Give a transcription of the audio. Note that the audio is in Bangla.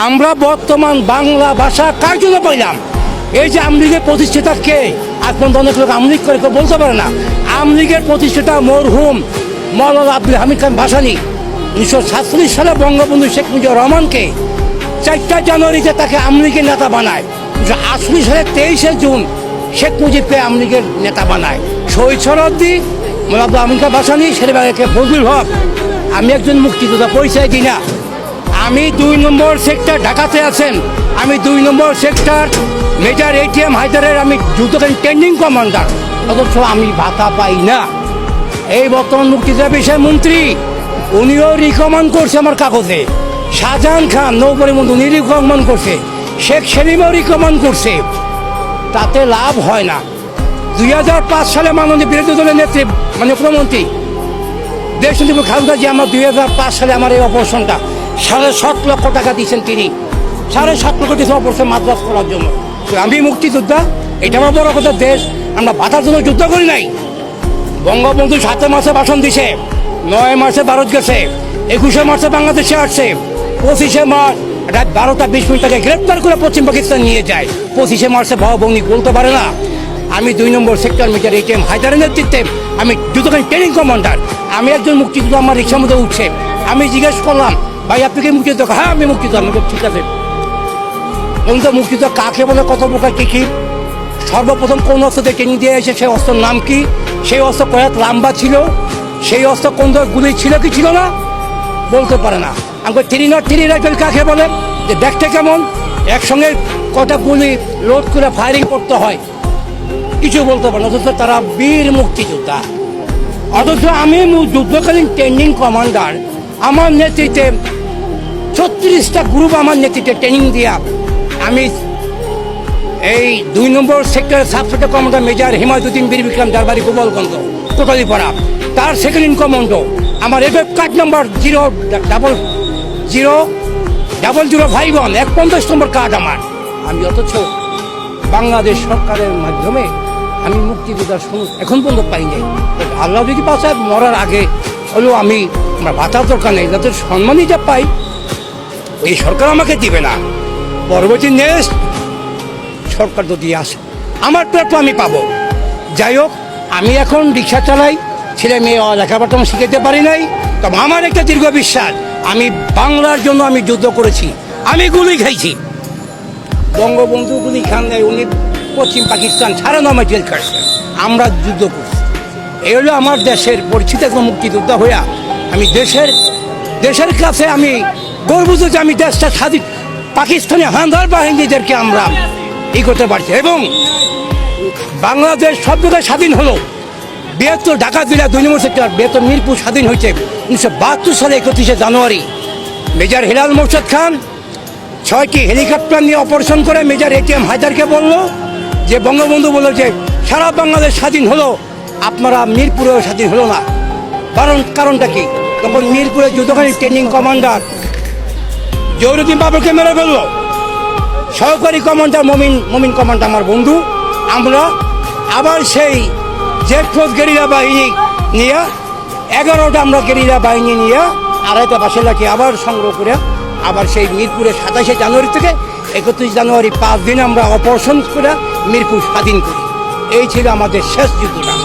আমরা বর্তমান বাংলা ভাষা কার জন্য পাইলাম? এই যে আমলিগের প্রতিষ্ঠাতা কে? আজ পর্যন্ত অনেক লোক আমলিগ করে কেউ বলতে পারে না। আমলিগের প্রতিষ্ঠাতা মরহুম মওলানা আব্দুল হামিদ খান ভাসানী 1947 সালে বঙ্গবন্ধু শেখ মুজিবুর রহমানকে 4 জানুয়ারিতে তাকে আমলিগের নেতা বানায়। 1948 সালে 23 জুন শেখ মুজিবকে আমলিগের নেতা বানায়। শহীদ সরাদ্দি মওলানা আব্দুল হামিদ খান ভাসানী, শেরেবাগে ফজলুল হক। আমি একজন মুক্তিযোদ্ধা, পরিচয় দিই না। আমি 2 নম্বর সেক্টর, ঢাকাতে আছেন, আমি 2 নম্বর সেক্টর মেজর ATM হায়দারের আমি যুদ্ধকালীন ট্রেনিং কমান্ডার, অথচ আমি ভাতা পাই না। এই বর্তমান মুক্তিযোদ্ধা বিষয় মন্ত্রী উনিও রিকমেন্ড করছে আমার কাগজে, শাহজাহান খান নৌপরিমন্ত্রী উনি রিকমেন্ড করছে, শেখ সেলিমও রিকমেন্ড করছে, তাতে লাভ হয় না। 2005 সালে মাননীয় বিরোধী দলের নেত্রী মানে প্রধানমন্ত্রী দেশনেত্রী খালেদা জিয়া আমার 2005 সালে আমার এই অপারেশনটা 7.5 লক্ষ টাকা দিয়েছেন তিনি, 7.5 লক্ষ দিয়েছেন অপারেশন মাদ্রাস করার জন্য। আমি মুক্তিযোদ্ধা, এটা আমার বড় কথা। দেশ আমরা ভাতার জন্য যুদ্ধ করি নাই। বঙ্গবন্ধু 7 মাসে ভাষণ দিছে, 9 মাসে ভারত গেছে, 21 মার্চে বাংলাদেশে আসছে, 25 মার্চ রাত 12:20 তাকে গ্রেপ্তার করে পশ্চিম পাকিস্তান নিয়ে যায়। 25 মার্চে ভবভঙ্গি বলতে পারে না। আমি 2 নম্বর সেক্টর মেজর ATM হায়দারের নেতৃত্বে আমি যুদ্ধকালীন ট্রেনিং কমান্ডার। আমি একজন মুক্তিযোদ্ধা, আমার রিক্সার মধ্যে উঠছে। আমি জিজ্ঞেস করলাম, ভাই আপনি কি মুক্তিযোদ্ধা? হ্যাঁ আমি মুক্তিযোদ্ধা। আমাকে ঠিক আছে, কোনটা মুক্তিযোদ্ধা কাকে বলে, কত প্রকার কী কী, সর্বপ্রথম কোন অস্ত্রতে ট্রেনিং দিয়ে এসে সেই অস্ত্রের নাম কি, সেই অস্ত্র কয়েক লম্বা ছিল, সেই অস্ত্র কোন গুলি ছিল কি ছিল না বলতে পারে না। আমাকে 303 রাইফেল কাকে বলে, যে দেখতে কেমন, একসঙ্গে কটা গুলি লোড করে ফায়ারিং করতে হয়, কিছু বলতে পারে না। অথচ তারা বীর মুক্তিযোদ্ধা। অথচ আমি যুদ্ধকালীন ট্রেনিং কমান্ডার, আমার নেতৃত্বে 36টা গ্রুপ আমার নেতৃত্বে ট্রেনিং দিয়া আমি এই 2 নম্বর সেক্টরের সাব সেক্টর কমান্ডার মেজর হিমায়তুদ্দিন বীর বিক্রম, যার বাড়ি গোপালগঞ্জ কোটালীপাড়া, তার সেকেন্ড ইন কমান্ডো। আমার এফএফ কার্ড নাম্বার 00051 150 নম্বর কার্ড আমার। আমি অথচ বাংলাদেশ সরকারের মাধ্যমে আমি মুক্তিযোদ্ধার এখন পর্যন্ত পাই নাই। আল্লাহ যদি বাঁচায়, মরার আগে হলেও আমি আমার ভাতার দরকার নেই, যাতে সম্মানই যা পাই এই সরকার আমাকে দিবে না। পরবর্তী নেক্সট সরকার যদি আসে আমার প্রাপ্য আমি পাবো। যাই হোক, আমি এখন রিক্সা চালাই, ছেলে মেয়ে লেখাপড়া আমি শিখাতে পারি নাই। তবে আমার একটা দীর্ঘ বিশ্বাস, আমি বাংলার জন্য আমি যুদ্ধ করেছি, আমি গুলি খাইছি। বঙ্গবন্ধু গুলি খান নাই, উনি পশ্চিম পাকিস্তান 9.5 মাস জেল খাটছেন, আমরা যুদ্ধ করছি। এই হলো আমার দেশের পরিচিত একজন মুক্তিযোদ্ধা হইয়া আমি দেশের কাছে আমি গর্বিত যে আমি দেশটা স্বাধীন, পাকিস্তানি হানাদার বাহিনীদেরকে আমরা ই করতে পারছি। এবং বাংলাদেশ সব জায়গায় স্বাধীন হলো। 72 ঢাকা জেলা 2 নম্বর সেক্টর 72 মিরপুর স্বাধীন হয়েছে 1972 সালে 31 জানুয়ারি। মেজর হেলাল মোর্শেদ খান 6টি হেলিকপ্টার নিয়ে অপারেশন করে মেজর ATM হায়দারকে বলল যে বঙ্গবন্ধু বলল যে সারা বাংলাদেশ স্বাধীন হলো, আপনারা মিরপুরেও স্বাধীন হলো না। কারণটা কি? তখন মিরপুরের যুদ্ধকালীন ট্রেনিং কমান্ডার জহুরুদ্দিন বাবরকে মেরে ফেললো। সহকারী কমান্ডার মমিন কমান্ডার আমার বন্ধু, আমরা আবার সেই জেড ফোর্স গেরিলা বাহিনী নিয়ে 11টা আমরা গেরিলা বাহিনী নিয়ে 2.5টা বাসে লাখি আবার সংগ্রহ করে আবার সেই মিরপুরে 27 জানুয়ারি থেকে 31 জানুয়ারি 5 দিন আমরা অপারেশন করে মিরপুর স্বাধীন করি। এই ছিল আমাদের শেষ যুদ্ধটা।